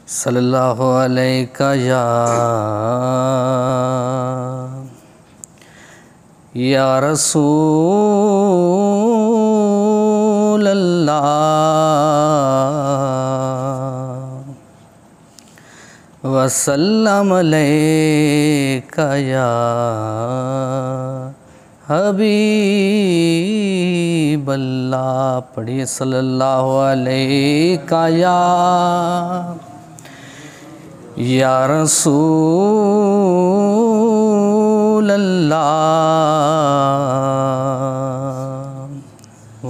सल्लल्लाहु अलैका या रसूल अल्लाह वसल्लम अलैका या हबीब अल्लाह। पढ़िए सल्लल्लाहु अलैका या रसूल अल्लाह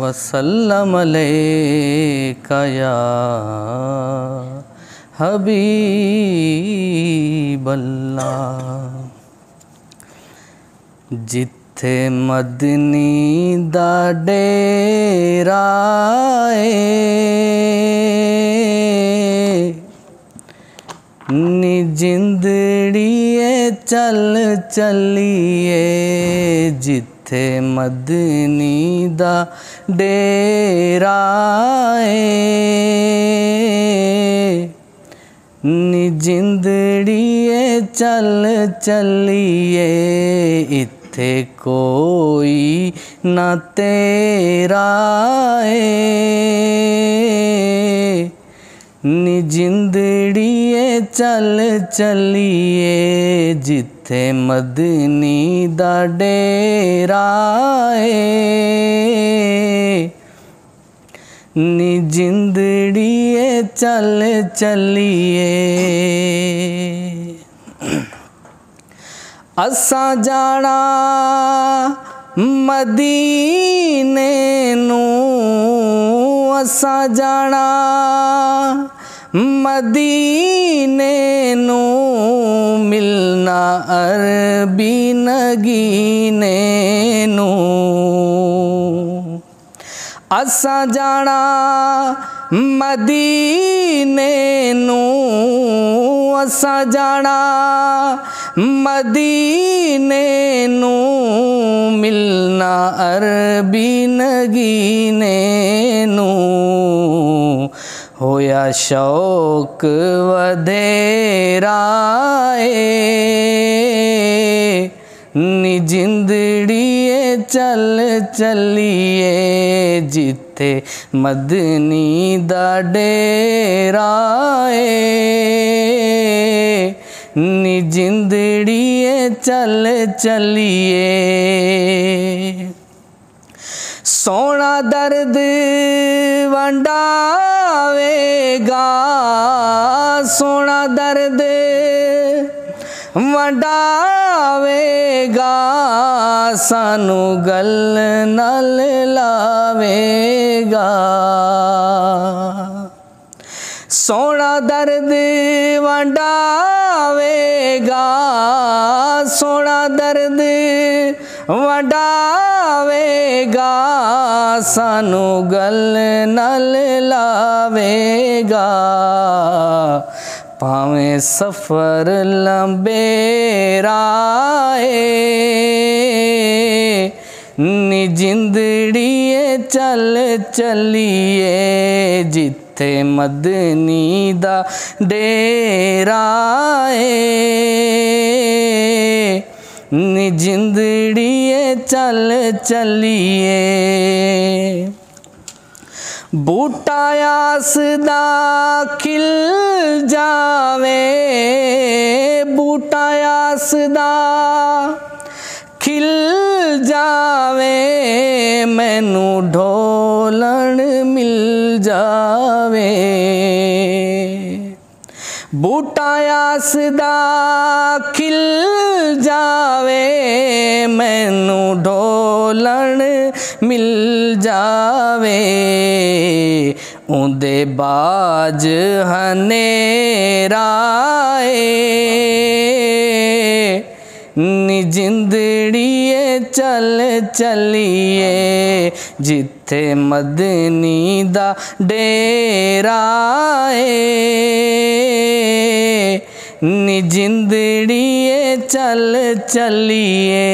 वसल्लम अलैका या हबीब अल्लाह। जिथे मदनी दा डेरा नी जिंदड़िए चल चलिए। जिथे मदनी दा डेरा नी जिंदड़िए चल चलिए। इत्थे कोई ना तेरा नी जिंदड़िए चल चलिए। जिथे मदनी दा डेरा नी जिंदड़िए चल चलिए। असा जाना मदीने नू, असा जाना मदीने नू। मिलना अरबी नगीने नू। असा जाना मदीने नू, असा जाना मदीने नू। मिलना अरबी नगीने नू। होया शौक वधेरा नी जिंदड़िए चल चलिए। जिथे मदनी दा डेरा नी जिंदड़िए चल चलिए। सोना दर्द वंडावेगा, सोना दर्द वंडावेगा। सानू गल नाल लावेगा। सोना दर्द वंडावेगा, सोना दर्द वंडावेगा। सानू गल नाल लावेगा। भावें सफ़र लंबेरा नी जिंदड़िए चल चलिए। जिथे मदनी दा डेरा नी जिंदड़िए चल चलिए। बूटा आसदा खिल जावे, बूटा आसदा खिल जावे। मैनू ढोलन मिल जावे। बूटा आसदा खिल जावे। मैनू ढोलन मिल जावे। उंदे बाज हनेरा नी जिंदड़िए चल चलिए। जिथे मदनी दा डेरा नी जिंदड़िए चल चलिए।